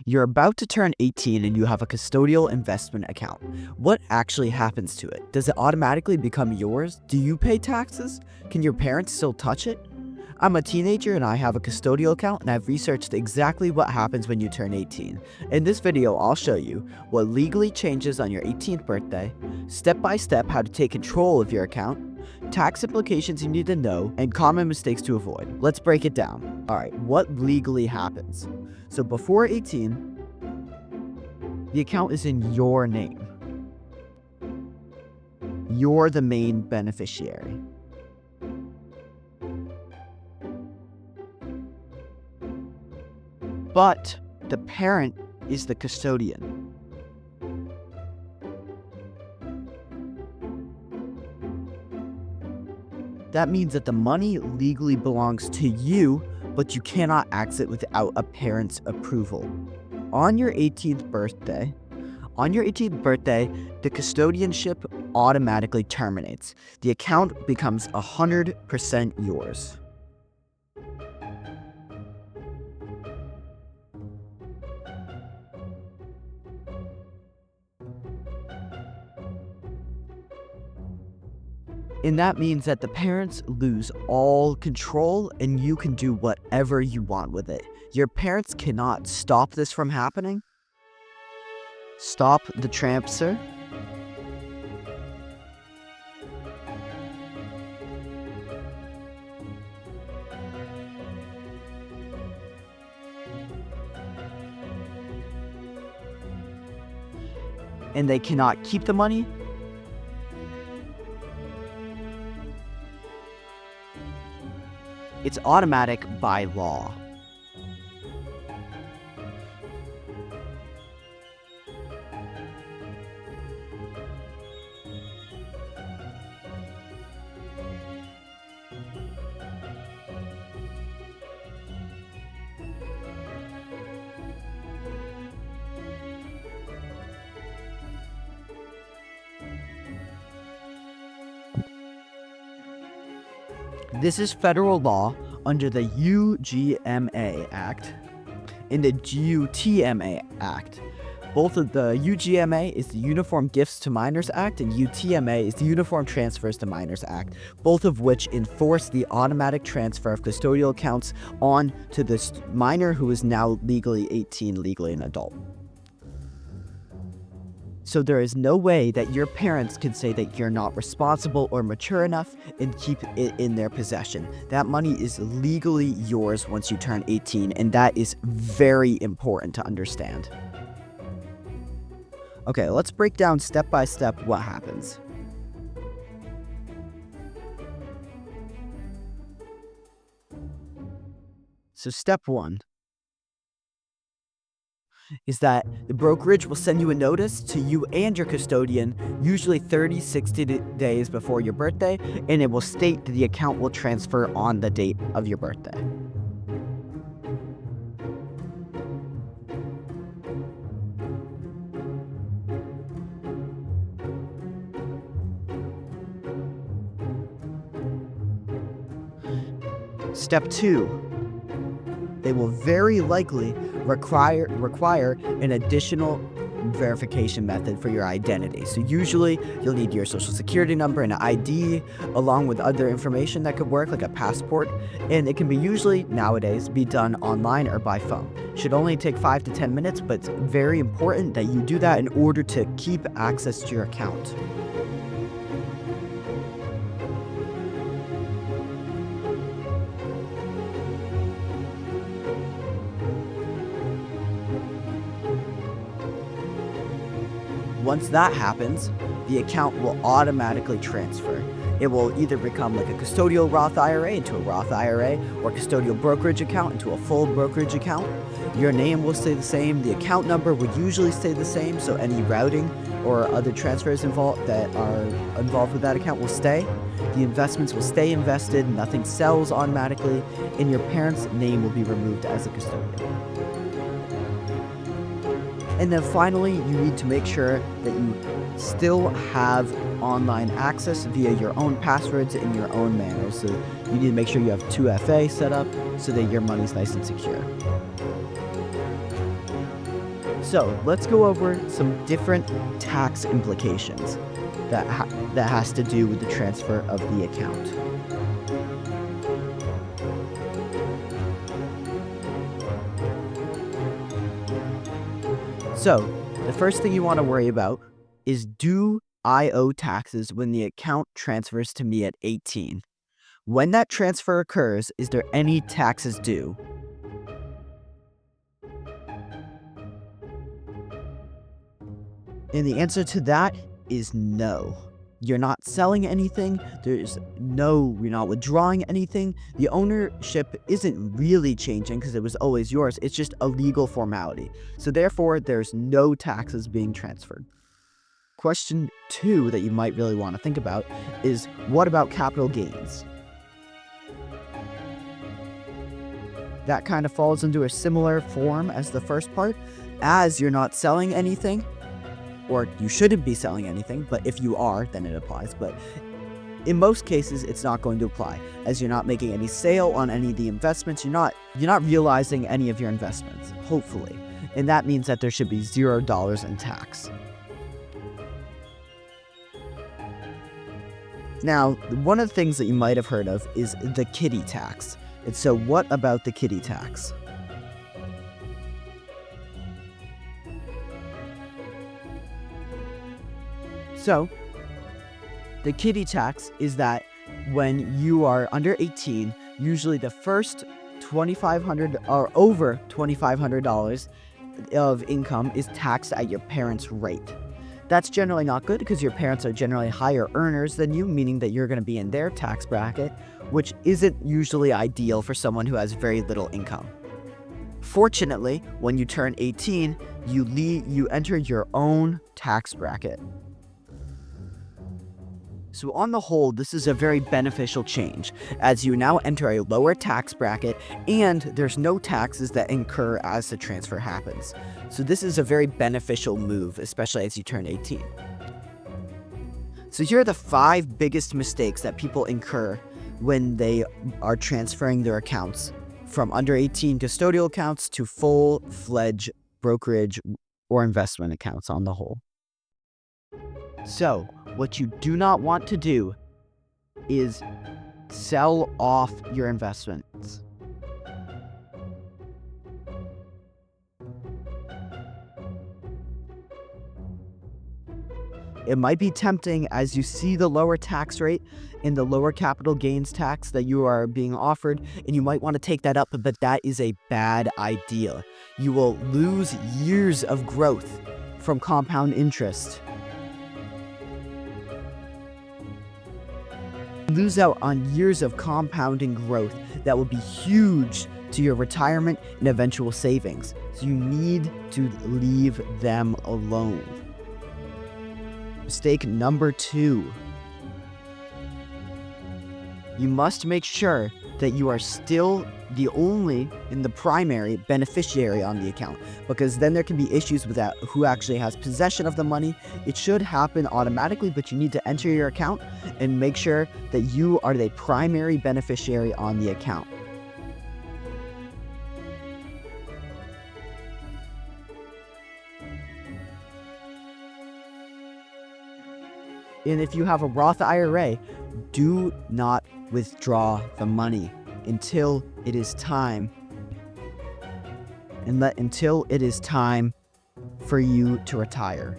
You're about to turn 18 and you have a custodial investment account. What actually happens to it? Does it automatically become yours? Do you pay taxes? Can your parents still touch it? I'm a teenager and I have a custodial account, and I've researched exactly what happens when you turn 18. In this video, I'll show you what legally changes on your 18th birthday, step by step how to take control of your account, tax implications you need to know, and common mistakes to avoid. Let's break it down. Alright, what legally happens? So before 18, the account is in your name. You're the main beneficiary. But the parent is the custodian. That means that the money legally belongs to you, but you cannot access it without a parent's approval. On your 18th birthday, the custodianship automatically terminates. The account becomes 100% yours. And that means that the parents lose all control and you can do whatever you want with it. Your parents cannot stop this from happening. Stop the transfer. And they cannot keep the money. It's automatic by law. This is federal law under the UGMA Act and the UTMA Act. Both of the UGMA is the Uniform Gifts to Minors Act, and UTMA is the Uniform Transfers to Minors Act, both of which enforce the automatic transfer of custodial accounts on to the minor who is now legally 18, legally an adult. So there is no way that your parents can say that you're not responsible or mature enough and keep it in their possession. That money is legally yours once you turn 18, and that is very important to understand. Okay, let's break down step by step what happens. So step 1 is that the brokerage will send you a notice to you and your custodian, usually 60 days before your birthday, and it will state that the account will transfer on the date of your birthday. Step 2. They will very likely require an additional verification method for your identity. So usually you'll need your social security number and an ID along with other information that could work, like a passport, and it can be usually nowadays be done online or by phone. Should only take 5 to 10 minutes, but it's very important that you do that in order to keep access to your account. Once that happens, the account will automatically transfer. It will either become like a custodial Roth IRA into a Roth IRA, or custodial brokerage account into a full brokerage account. Your name will stay the same. The account number will usually stay the same, so any routing or other transfers that are involved with that account will stay. The investments will stay invested, nothing sells automatically, and your parents' name will be removed as a custodian. And then finally, you need to make sure that you still have online access via your own passwords in your own manner. So you need to make sure you have 2FA set up so that your money's nice and secure. So let's go over some different tax implications that has to do with the transfer of the account. So the first thing you want to worry about is, do I owe taxes when the account transfers to me at 18? When that transfer occurs, is there any taxes due? And the answer to that is no. You're not selling anything. You're not withdrawing anything. The ownership isn't really changing because it was always yours. It's just a legal formality. So therefore, there's no taxes being transferred. Question 2 that you might really want to think about is, what about capital gains? That kind of falls into a similar form as the first part, as you're not selling anything, or you shouldn't be selling anything, but if you are, then it applies. But in most cases, it's not going to apply, as you're not making any sale on any of the investments. You're not realizing any of your investments, hopefully. And that means that there should be $0 in tax. Now, one of the things that you might have heard of is the kiddie tax. And so what about the kiddie tax? So, the kiddie tax is that when you are under 18, usually the first $2,500 or over $2,500 of income is taxed at your parents' rate. That's generally not good because your parents are generally higher earners than you, meaning that you're going to be in their tax bracket, which isn't usually ideal for someone who has very little income. Fortunately, when you turn 18, you enter your own tax bracket. So on the whole, this is a very beneficial change, as you now enter a lower tax bracket and there's no taxes that incur as the transfer happens. So this is a very beneficial move, especially as you turn 18. So here are the 5 biggest mistakes that people incur when they are transferring their accounts from under 18 custodial accounts to full-fledged brokerage or investment accounts on the whole. So, what you do not want to do is sell off your investments. It might be tempting as you see the lower tax rate and the lower capital gains tax that you are being offered, and you might want to take that up, but that is a bad idea. You will lose years of growth from compound interest. Lose out on years of compounding growth that will be huge to your retirement and eventual savings. So you need to leave them alone. Mistake number 2. You must make sure that you are still the only and the primary beneficiary on the account, because then there can be issues with that, who actually has possession of the money. It should happen automatically, but you need to enter your account and make sure that you are the primary beneficiary on the account. And if you have a Roth IRA, do not withdraw the money until it is time. Until it is time for you to retire.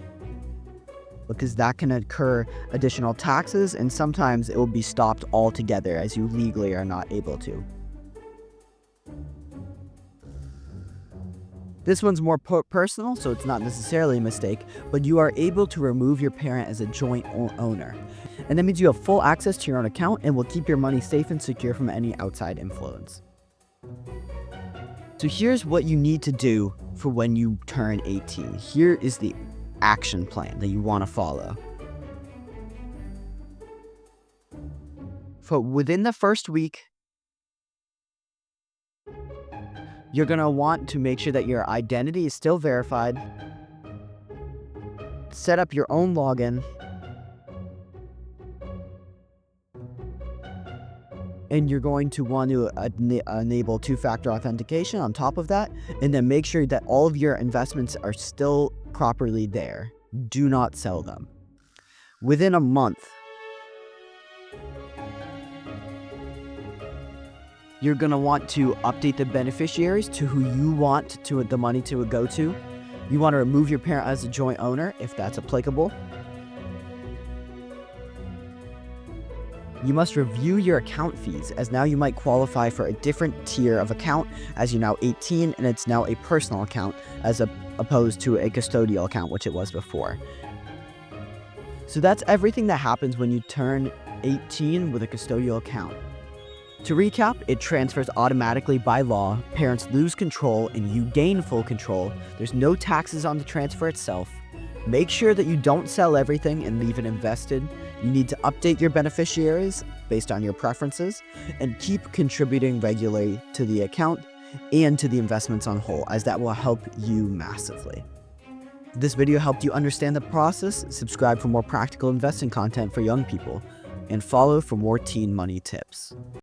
Because that can incur additional taxes, and sometimes it will be stopped altogether as you legally are not able to. This one's more personal, so it's not necessarily a mistake, but you are able to remove your parent as a joint owner. And that means you have full access to your own account and will keep your money safe and secure from any outside influence. So here's what you need to do for when you turn 18. Here is the action plan that you want to follow. So within the first week, you're going to want to make sure that your identity is still verified. Set up your own login. and you're going to want to enable two-factor authentication on top of that, and then make sure that all of your investments are still properly there. Do not sell them. Within a month, you're going to want to update the beneficiaries to who you want the money to go to. You want to remove your parent as a joint owner if that's applicable. You must review your account fees, as now you might qualify for a different tier of account as you're now 18 and it's now a personal account as opposed to a custodial account, which it was before. So that's everything that happens when you turn 18 with a custodial account. To recap, it transfers automatically by law, parents lose control and you gain full control. There's no taxes on the transfer itself. Make sure that you don't sell everything and leave it invested. You need to update your beneficiaries based on your preferences and keep contributing regularly to the account and to the investments on whole, as that will help you massively. If this video helped you understand the process, subscribe for more practical investing content for young people, and follow for more teen money tips.